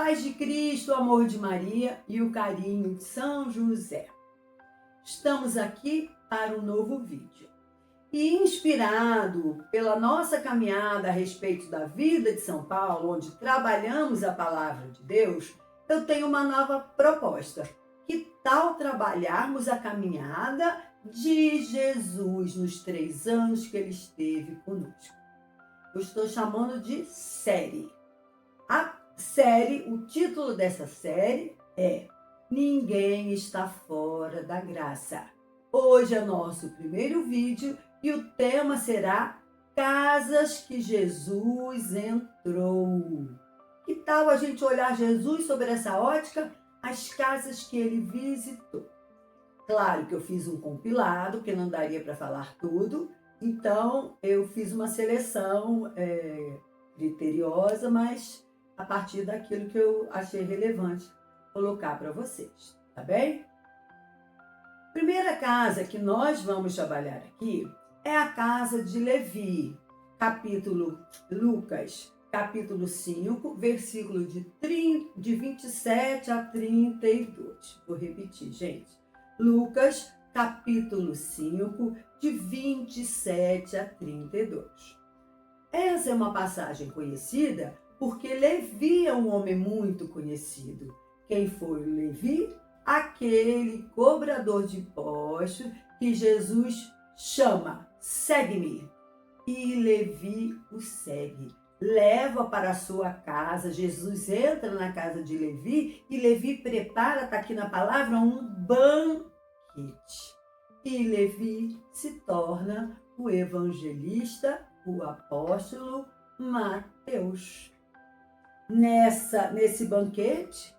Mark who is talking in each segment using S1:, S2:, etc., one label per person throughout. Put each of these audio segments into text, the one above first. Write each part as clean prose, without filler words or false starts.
S1: Paz de Cristo, o amor de Maria e o carinho de São José. Estamos aqui para um novo vídeo. E inspirado pela nossa caminhada a respeito da vida de São Paulo, onde trabalhamos a palavra de Deus, eu tenho uma nova proposta. Que tal trabalharmos a caminhada de Jesus nos 3 anos que ele esteve conosco? Eu estou chamando de série. O título dessa série é Ninguém está fora da graça. Hoje é nosso primeiro vídeo e o tema será Casas que Jesus entrou. Que tal a gente olhar Jesus sobre essa ótica? As casas que ele visitou. Claro que eu fiz um compilado, porque não daria para falar tudo, então eu fiz uma seleção criteriosa, mas a partir daquilo que eu achei relevante colocar para vocês, tá bem? Primeira casa que nós vamos trabalhar aqui é a casa de Levi, Lucas, capítulo 5, versículo de 27 a 32. Vou repetir, gente. Lucas, capítulo 5, de 27 a 32. Essa é uma passagem conhecida porque Levi é um homem muito conhecido. Quem foi Levi? Aquele cobrador de impostos que Jesus chama, segue-me. E Levi o segue, leva para a sua casa. Jesus entra na casa de Levi e Levi prepara, está aqui na palavra, um banquete. E Levi se torna o evangelista, o apóstolo Mateus. Nesse banquete,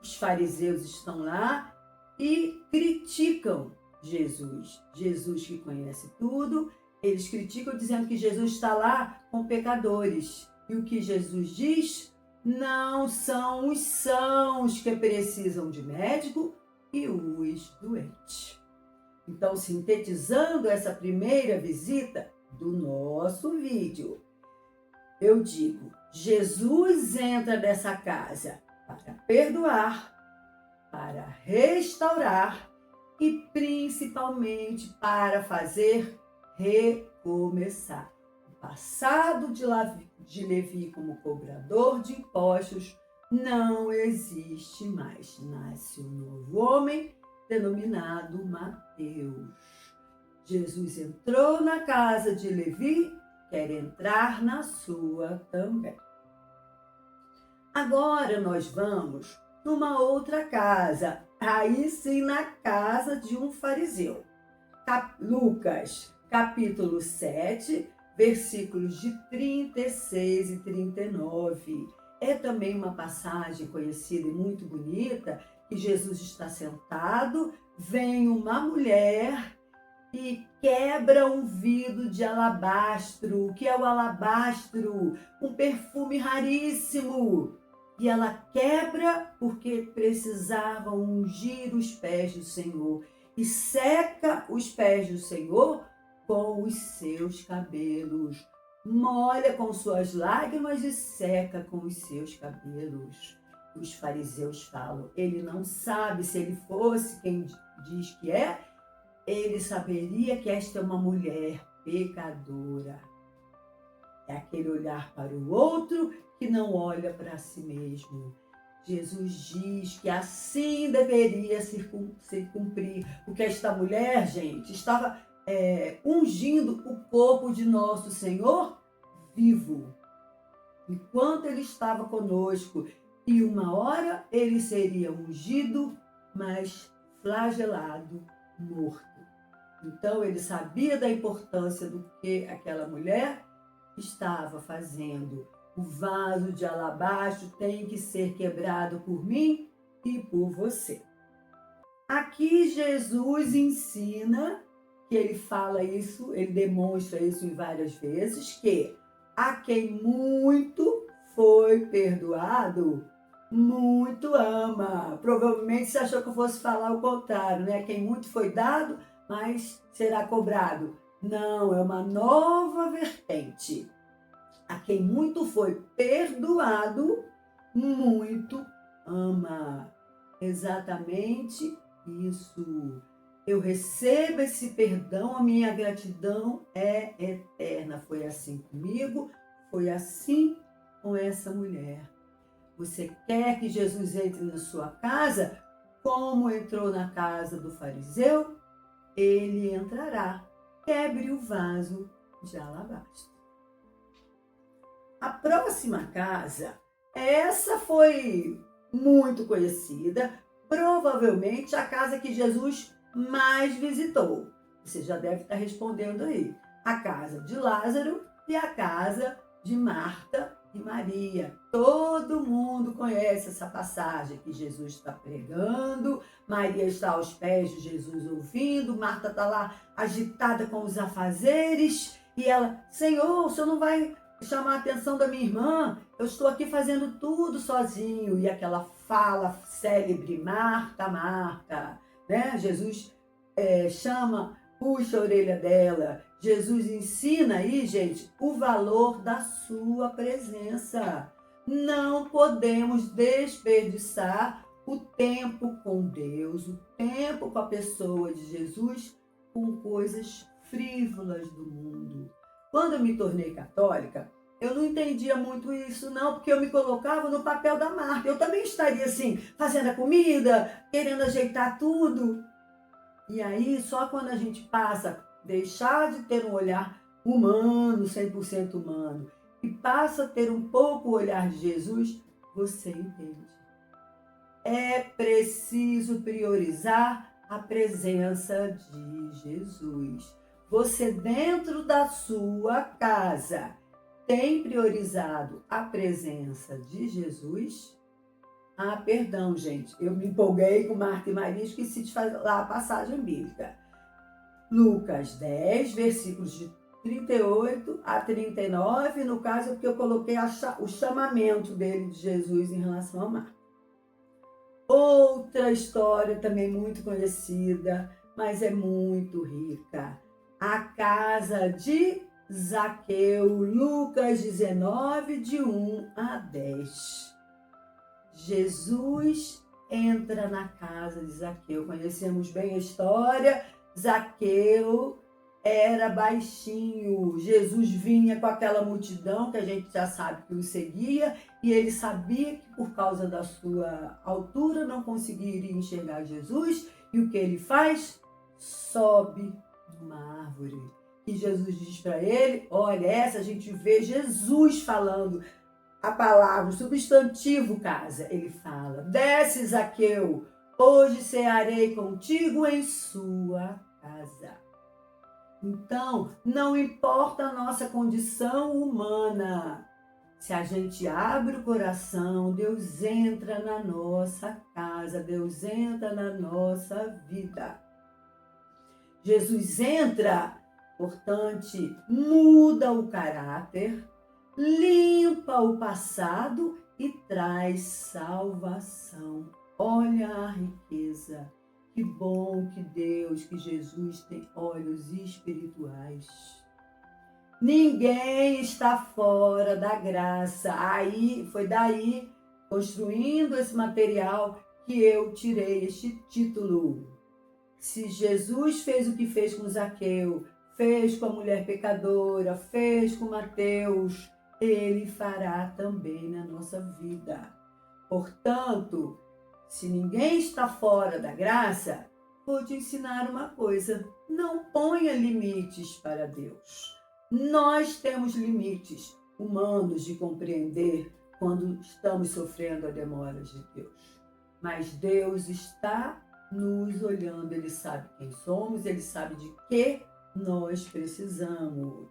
S1: os fariseus estão lá e criticam Jesus. Jesus que conhece tudo, eles criticam dizendo que Jesus está lá com pecadores. E o que Jesus diz? Não são os sãos que precisam de médico e os doentes. Então, sintetizando essa primeira visita do nosso vídeo, eu digo, Jesus entra nessa casa para perdoar, para restaurar e principalmente para fazer recomeçar. O passado de Levi como cobrador de impostos não existe mais. Nasce um novo homem denominado Mateus. Jesus entrou na casa de Levi, quer entrar na sua também. Agora nós vamos numa outra casa, aí sim na casa de um fariseu. Lucas, capítulo 7, versículos de 36 e 39. É também uma passagem conhecida e muito bonita, que Jesus está sentado, vem uma mulher e quebra um vidro de alabastro. O que é o alabastro? Um perfume raríssimo. E ela quebra porque precisava ungir os pés do Senhor. E seca os pés do Senhor com os seus cabelos. Molha com suas lágrimas e seca com os seus cabelos. Os fariseus falam, ele não sabe, se ele fosse quem diz que é, ele saberia que esta é uma mulher pecadora. É aquele olhar para o outro que não olha para si mesmo. Jesus diz que assim deveria se cumprir, porque esta mulher, gente, estava ungindo o corpo de nosso Senhor vivo, enquanto ele estava conosco. E uma hora ele seria ungido, mas flagelado, morto. Então ele sabia da importância do que aquela mulher estava fazendo. O vaso de alabastro tem que ser quebrado por mim e por você. Aqui Jesus ensina, que ele fala isso, ele demonstra isso em várias vezes, que a quem muito foi perdoado, muito ama. Provavelmente você achou que eu fosse falar o contrário, né? Quem muito foi dado, mas será cobrado. Não, é uma nova vertente. A quem muito foi perdoado, muito ama. Exatamente isso. Eu recebo esse perdão, a minha gratidão é eterna. Foi assim comigo, foi assim com essa mulher. Você quer que Jesus entre na sua casa? Como entrou na casa do fariseu? Ele entrará. Quebre o vaso de alabastro. A próxima casa, essa foi muito conhecida, provavelmente a casa que Jesus mais visitou. Você já deve estar respondendo aí. A casa de Lázaro e a casa de Marta e Maria. Todo mundo conhece essa passagem que Jesus está pregando, Maria está aos pés de Jesus ouvindo, Marta está lá agitada com os afazeres e ela, Senhor, o Senhor não vai chamar a atenção da minha irmã? Eu estou aqui fazendo tudo sozinho. E aquela fala célebre, Marta, Marta, né? Jesus chama, puxa a orelha dela. Jesus ensina aí, gente, o valor da sua presença. Não podemos desperdiçar o tempo com Deus, o tempo com a pessoa de Jesus, com coisas frívolas do mundo. Quando eu me tornei católica, eu não entendia muito isso, não, porque eu me colocava no papel da Marta. Eu também estaria assim, fazendo a comida, querendo ajeitar tudo. E aí, só quando a gente passa a deixar de ter um olhar humano, 100% humano, e passa a ter um pouco o olhar de Jesus, você entende. É preciso priorizar a presença de Jesus. Você, dentro da sua casa, tem priorizado a presença de Jesus? Ah, perdão, gente. Eu me empolguei com Marta e Maria, esqueci de falar a passagem bíblica. Lucas 10, versículos de 38 a 39, no caso, porque eu coloquei o chamamento dele de Jesus em relação a Marta. Outra história também muito conhecida, mas é muito rica. A casa de Zaqueu, Lucas 19, de 1 a 10. Jesus entra na casa de Zaqueu. Conhecemos bem a história. Zaqueu era baixinho. Jesus vinha com aquela multidão que a gente já sabe que o seguia, e ele sabia que por causa da sua altura não conseguiria enxergar Jesus. E o que ele faz? Sobe numa árvore. E Jesus diz para ele, olha, essa a gente vê Jesus falando a palavra, o substantivo casa. Ele fala, desce Zaqueu, hoje cearei contigo em sua casa. Então, não importa a nossa condição humana, se a gente abre o coração, Deus entra na nossa casa, Deus entra na nossa vida. Jesus entra, portanto, muda o caráter, limpa o passado e traz salvação. Olha a riqueza. Que bom que Deus, que Jesus tem olhos espirituais. Ninguém está fora da graça. Aí, foi daí, construindo esse material, que eu tirei este título. Se Jesus fez o que fez com Zaqueu, fez com a mulher pecadora, fez com Mateus, ele fará também na nossa vida. Portanto, se ninguém está fora da graça, vou te ensinar uma coisa: não ponha limites para Deus. Nós temos limites humanos de compreender quando estamos sofrendo a demora de Deus. Mas Deus está nos olhando, Ele sabe quem somos, Ele sabe de que nós precisamos.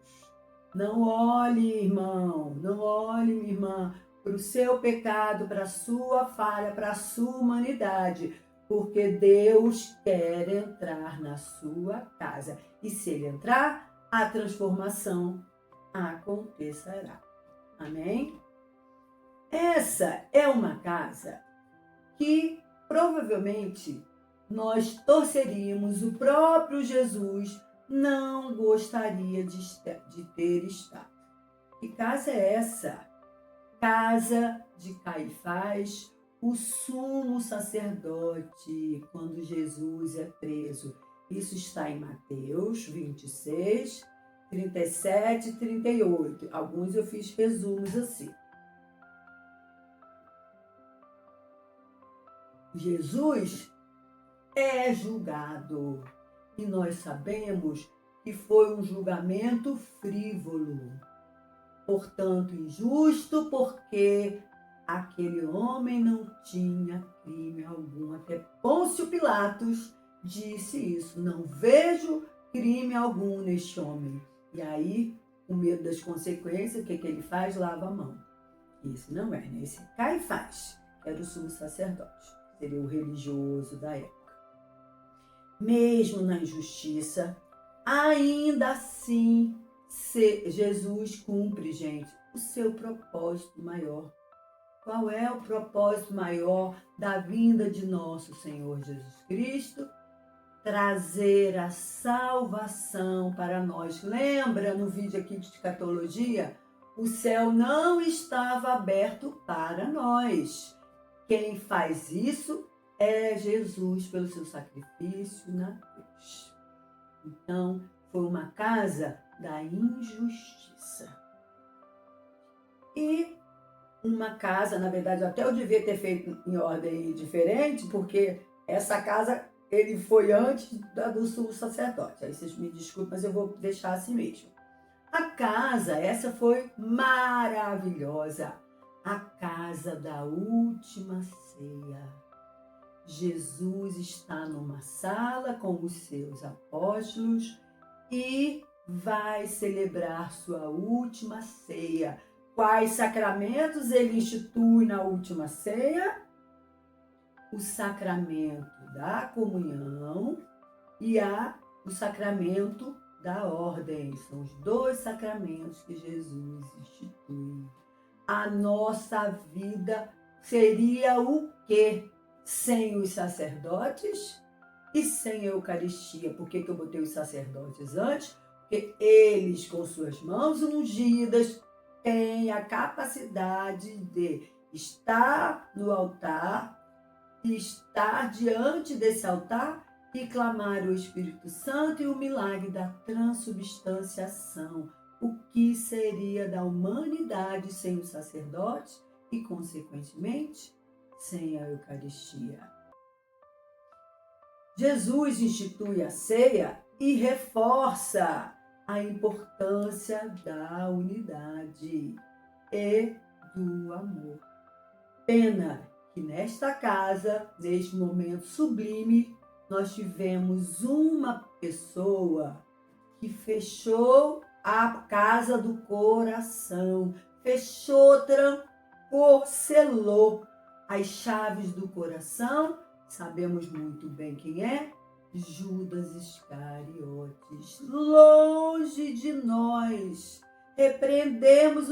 S1: Não olhe, irmão, não olhe, minha irmã, para o seu pecado, para a sua falha, para a sua humanidade, porque Deus quer entrar na sua casa. E se Ele entrar, a transformação acontecerá. Amém? Essa é uma casa que provavelmente nós torceríamos, o próprio Jesus não gostaria de ter estado. Que casa é essa? casa de Caifás, o sumo sacerdote, quando Jesus é preso. Isso está em Mateus 26, 37 e 38. Alguns eu fiz resumos assim. Jesus é julgado e nós sabemos que foi um julgamento frívolo, portanto injusto, porque aquele homem não tinha crime algum. Até Pôncio Pilatos disse isso: não vejo crime algum neste homem. E aí, com medo das consequências, o que ele faz? Lava a mão. Isso não é, né? Esse Caifás, que era o sumo sacerdote, seria o religioso da época. Mesmo na injustiça, ainda assim, Jesus cumpre, gente, o seu propósito maior. Qual é o propósito maior da vinda de nosso Senhor Jesus Cristo? Trazer a salvação para nós. Lembra no vídeo aqui de escatologia? O céu não estava aberto para nós. Quem faz isso é Jesus pelo seu sacrifício na cruz. Então, foi uma casa da injustiça. E uma casa, na verdade, até eu devia ter feito em ordem diferente, porque essa casa, ele foi antes do sumo sacerdote. Aí vocês me desculpem, mas eu vou deixar assim mesmo. A casa, essa foi maravilhosa. A casa da última ceia. Jesus está numa sala com os seus apóstolos e vai celebrar sua última ceia. Quais sacramentos ele institui na última ceia? O sacramento da comunhão e o sacramento da ordem. São os dois sacramentos que Jesus institui. A nossa vida seria o quê? Sem os sacerdotes e sem a Eucaristia. Por que eu botei os sacerdotes antes? Porque eles, com suas mãos ungidas, têm a capacidade de estar no altar, estar diante desse altar e clamar o Espírito Santo e o milagre da transubstanciação. O que seria da humanidade sem os sacerdotes e, consequentemente, sem a Eucaristia? Jesus institui a ceia e reforça a importância da unidade e do amor. Pena que nesta casa, neste momento sublime, nós tivemos uma pessoa que fechou a casa do coração, fechou, trancou, selou as chaves do coração. Sabemos muito bem quem é? Judas Iscariotes. Longe de nós. Repreendamos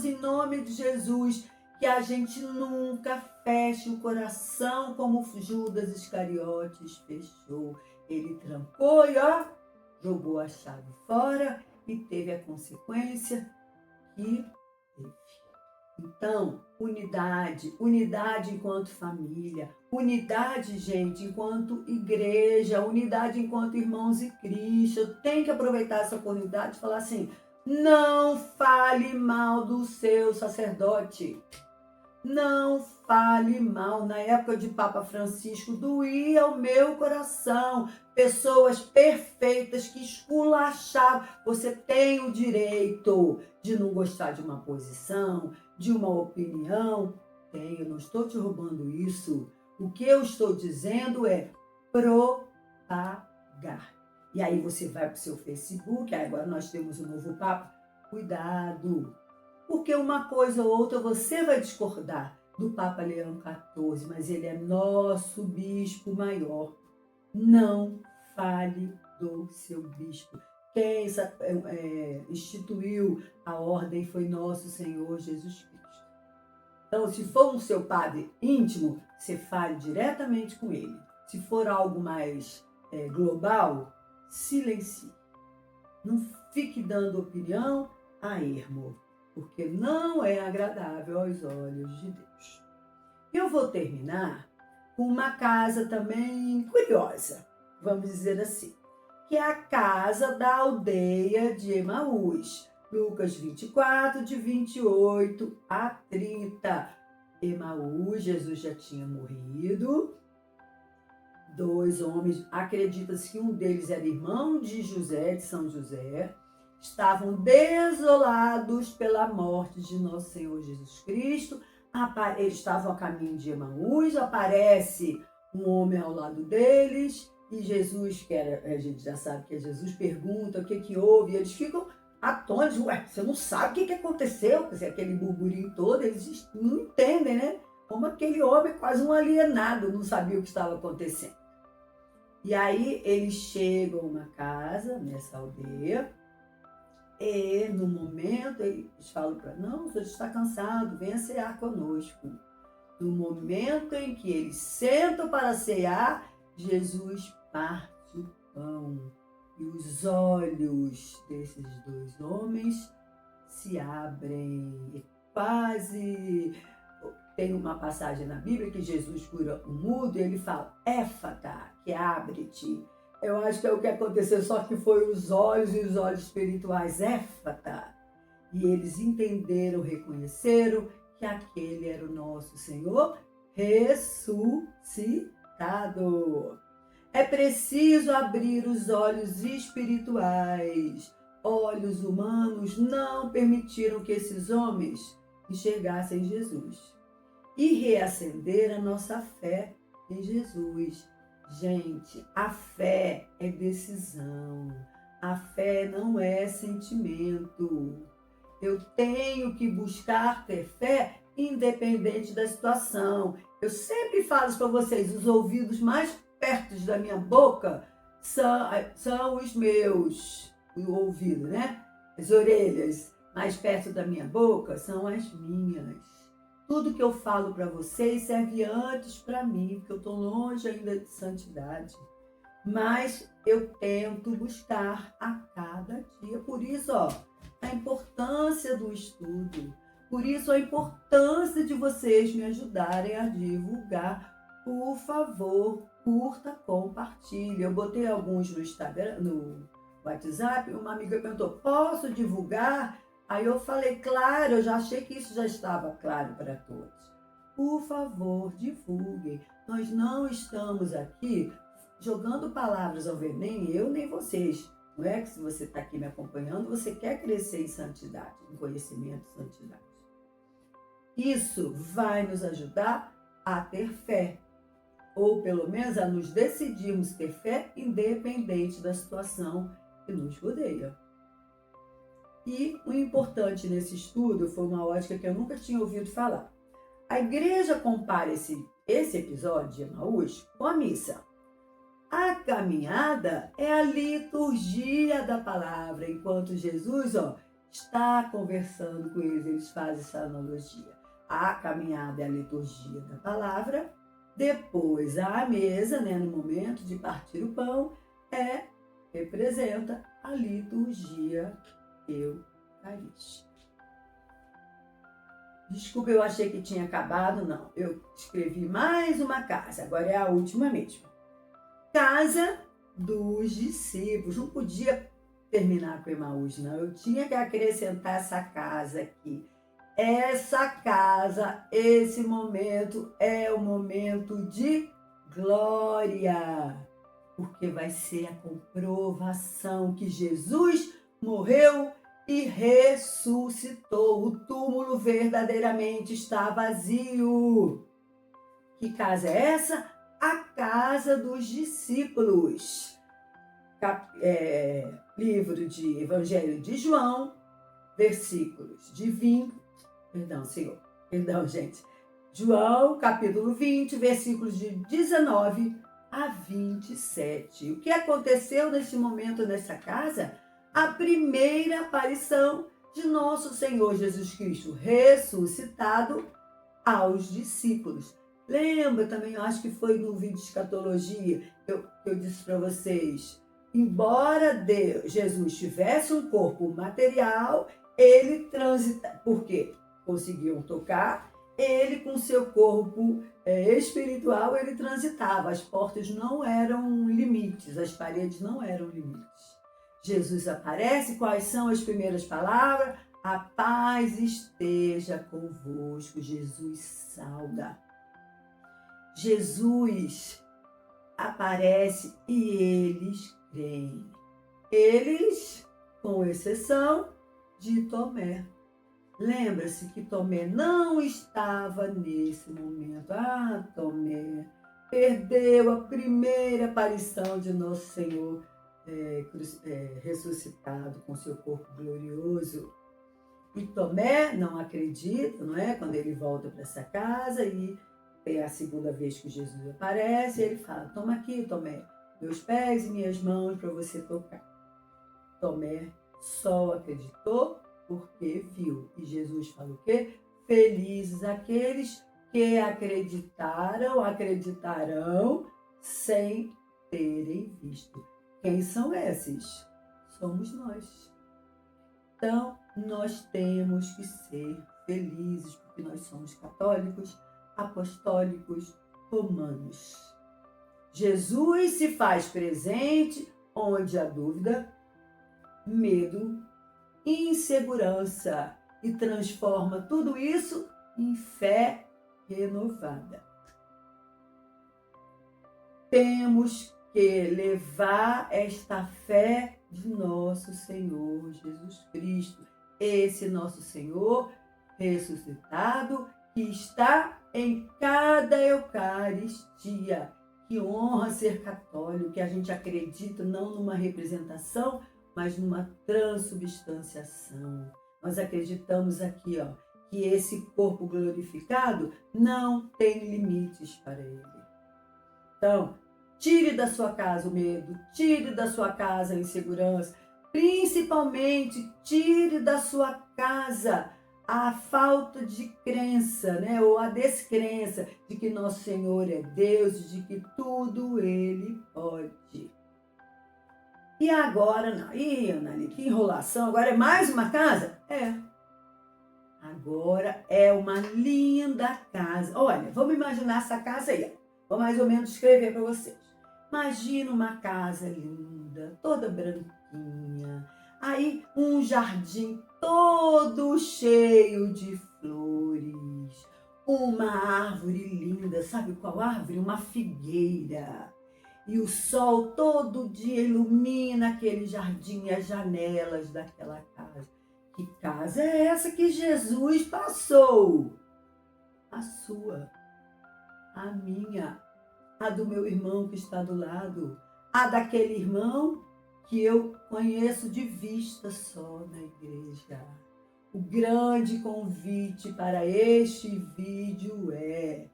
S1: em nome de Jesus, que a gente nunca feche o coração como Judas Iscariotes fechou. Ele trancou e jogou a chave fora e teve a consequência que teve. Então, unidade enquanto família, unidade, gente, enquanto igreja, unidade enquanto irmãos em Cristo. Eu tenho que aproveitar essa oportunidade e falar assim: não fale mal do seu sacerdote. Não fale mal. Na época de Papa Francisco, doía o meu coração. Pessoas perfeitas que esculachavam. Você tem o direito de não gostar de uma posição, de uma opinião. Tem, eu não estou te roubando isso. O que eu estou dizendo é propagar. E aí você vai para o seu Facebook, agora nós temos um novo Papa. Cuidado. Porque uma coisa ou outra você vai discordar do Papa Leão XIV, mas ele é nosso bispo maior. Não fale do seu bispo. Quem instituiu a ordem foi nosso Senhor Jesus Cristo. Então, se for um seu padre íntimo, você fale diretamente com ele. Se for algo mais global, silencie. Não fique dando opinião a ermo. porque não é agradável aos olhos de Deus. Eu vou terminar com uma casa também curiosa, vamos dizer assim, que é a casa da aldeia de Emaús. Lucas 24, de 28 a 30. Emaús, Jesus já tinha morrido. 2 homens, acredita-se que um deles era irmão de José, de São José, estavam desolados pela morte de nosso Senhor Jesus Cristo. Eles estavam a caminho de Emaús, aparece um homem ao lado deles, e Jesus, a gente já sabe que é Jesus, pergunta o que houve, e eles ficam atônitos. Ué, você não sabe o que aconteceu? Quer dizer, aquele burburinho todo, eles não entendem, né? Como aquele homem, quase um alienado, não sabia o que estava acontecendo. E aí eles chegam a uma casa, nessa aldeia, e no momento eles falam para não, o senhor está cansado, venha cear conosco. No momento em que eles sentam para cear, Jesus parte o pão. E os olhos desses 2 homens se abrem. E quase tem uma passagem na Bíblia que Jesus cura o mudo e ele fala, éfata, que abre-te. Eu acho que é o que aconteceu, só que foi os olhos e os olhos espirituais, éfata. E eles entenderam, reconheceram que aquele era o nosso Senhor ressuscitado. É preciso abrir os olhos espirituais. Olhos humanos não permitiram que esses homens enxergassem Jesus. E reacender a nossa fé em Jesus. Gente, a fé é decisão. A fé não é sentimento. Eu tenho que buscar ter fé independente da situação. Eu sempre falo para vocês, os ouvidos mais perto da minha boca são os meus, o ouvido, né? As orelhas mais perto da minha boca são as minhas. Tudo que eu falo para vocês serve antes para mim, porque eu estou longe ainda de santidade. Mas eu tento buscar a cada dia. Por isso, a importância do estudo. Por isso, a importância de vocês me ajudarem a divulgar. Por favor, curta, compartilhe. Eu botei alguns no Instagram, no WhatsApp. Uma amiga perguntou, posso divulgar? Aí eu falei, claro, eu já achei que isso já estava claro para todos. Por favor, divulguem. Nós não estamos aqui jogando palavras ao vento, nem eu, nem vocês. Não é que se você está aqui me acompanhando, você quer crescer em santidade, em conhecimento e santidade. Isso vai nos ajudar a ter fé. Ou pelo menos a nos decidirmos ter fé independente da situação que nos rodeia. E o importante nesse estudo foi uma ótica que eu nunca tinha ouvido falar. A igreja compara esse episódio de Emaús com a missa. A caminhada é a liturgia da palavra, enquanto Jesus está conversando com eles fazem essa analogia. A caminhada é a liturgia da palavra, depois a mesa, no momento de partir o pão, representa a liturgia eucarística. Desculpa, eu achei que tinha acabado, não. Eu escrevi mais uma casa, agora é a última mesmo. Casa dos discípulos. Não podia terminar com Emaús, não. Eu tinha que acrescentar essa casa aqui. Essa casa, esse momento é o momento de glória, porque vai ser a comprovação que Jesus morreu e ressuscitou. O túmulo verdadeiramente está vazio. Que casa é essa? A casa dos discípulos. Livro de Evangelho de João, versículos de 20. Perdão, gente. João, capítulo 20, versículos de 19 a 27. O que aconteceu nesse momento nessa casa? A primeira aparição de nosso Senhor Jesus Cristo ressuscitado aos discípulos. Lembra também, eu acho que foi no vídeo de escatologia, eu disse para vocês, embora Jesus tivesse um corpo material, ele transita, porque conseguiam tocar, ele com seu corpo espiritual, ele transitava, as portas não eram limites, as paredes não eram limites. Jesus aparece, quais são as primeiras palavras? A paz esteja convosco, Jesus sauda. Jesus aparece e eles creem. Eles, com exceção de Tomé. Lembra-se que Tomé não estava nesse momento. Ah, Tomé perdeu a primeira aparição de Nosso Senhor ressuscitado com seu corpo glorioso. E Tomé não acredita, não é? Quando ele volta para essa casa e é a segunda vez que Jesus aparece, ele fala: toma aqui, Tomé, meus pés e minhas mãos para você tocar. Tomé só acreditou porque viu. E Jesus fala o quê? Felizes aqueles que acreditarão sem terem visto. Quem são esses? Somos nós. Então, nós temos que ser felizes, porque nós somos católicos, apostólicos, romanos. Jesus se faz presente onde há dúvida, medo, insegurança e transforma tudo isso em fé renovada. Temos que levar esta fé de nosso Senhor Jesus Cristo, esse nosso Senhor ressuscitado que está em cada Eucaristia. Que honra ser católico, que a gente acredita não numa representação, mas numa transubstanciação. Nós acreditamos aqui, que esse corpo glorificado não tem limites para ele. Então, tire da sua casa o medo, tire da sua casa a insegurança, principalmente tire da sua casa a falta de crença, né? Ou a descrença de que nosso Senhor é Deus, de que tudo Ele pode. E agora, não. Ih, Anali, que enrolação, agora é mais uma casa? É. Agora é uma linda casa. Olha, vamos imaginar essa casa aí. Vou mais ou menos descrever para vocês. Imagina uma casa linda, toda branquinha. Aí um jardim todo cheio de flores. Uma árvore linda, sabe qual árvore? Uma figueira. E o sol todo dia ilumina aquele jardim e as janelas daquela casa. Que casa é essa que Jesus passou? A sua, a minha, a do meu irmão que está do lado, a daquele irmão que eu conheço de vista só na igreja. O grande convite para este vídeo é: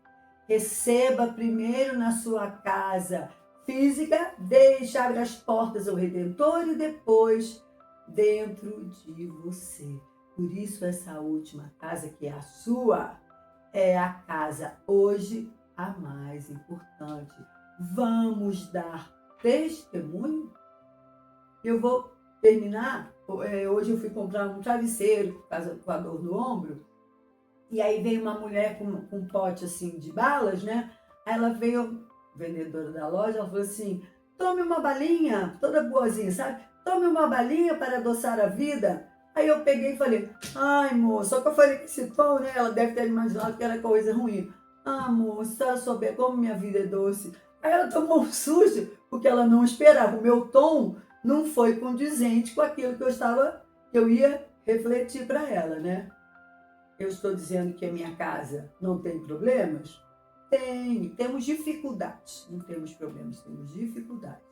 S1: receba primeiro na sua casa física, deixe abrir as portas ao Redentor e depois dentro de você. Por isso essa última casa, que é a sua, é a casa hoje a mais importante. Vamos dar testemunho? Eu vou terminar. Hoje eu fui comprar um travesseiro com a dor no ombro. E aí veio uma mulher com um pote assim de balas, né? Aí ela veio, vendedora da loja, ela falou assim: tome uma balinha, toda boazinha, sabe? Tome uma balinha para adoçar a vida. Aí eu peguei e falei: ai, moça, só que eu falei que esse tom, né? Ela deve ter imaginado que era coisa ruim. Ah, moça, se ela souber como minha vida é doce. Aí ela tomou um susto, porque ela não esperava. O meu tom não foi condizente com aquilo que eu ia refletir para ela, né? Eu estou dizendo que a minha casa não tem problemas? Temos dificuldades. Não temos problemas, temos dificuldades.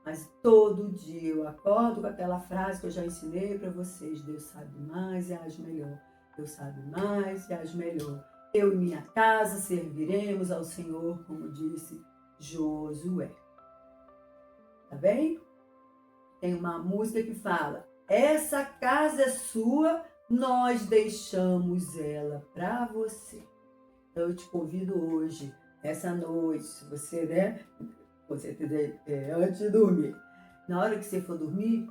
S1: Mas todo dia eu acordo com aquela frase que eu já ensinei para vocês: Deus sabe mais e age melhor. Deus sabe mais e age melhor. Eu e minha casa serviremos ao Senhor, como disse Josué. Tá bem? Tem uma música que fala: essa casa é sua, nós deixamos ela para você. Então eu te convido hoje, essa noite, se você, né, antes de dormir, na hora que você for dormir,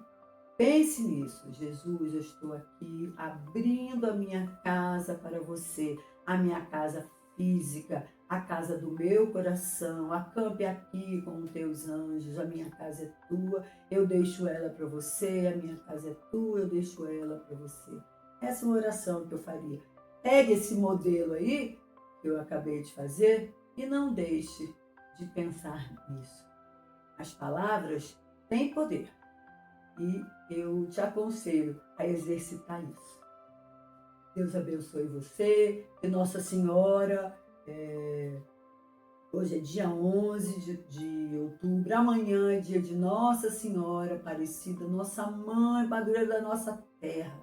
S1: Pense nisso. Jesus, eu estou aqui abrindo a minha casa para você, a minha casa física, a casa do meu coração. Acampe aqui com os teus anjos. A minha casa é tua, eu deixo ela para você. A minha casa é tua, eu deixo ela para você. Essa é uma oração que eu faria. Pegue esse modelo aí que eu acabei de fazer e não deixe de pensar nisso. As palavras têm poder. E eu te aconselho a exercitar isso. Deus abençoe você, que Nossa Senhora, hoje é dia 11 de outubro, amanhã é dia de Nossa Senhora Aparecida, nossa mãe, padroeira da nossa terra.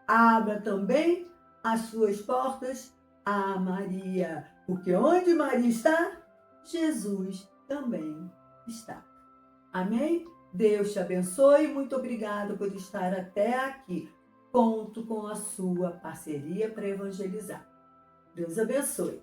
S1: Abra também as suas portas a Maria, porque onde Maria está, Jesus também está. Amém? Deus te abençoe. Muito obrigada por estar até aqui. Conto com a sua parceria para evangelizar. Deus abençoe.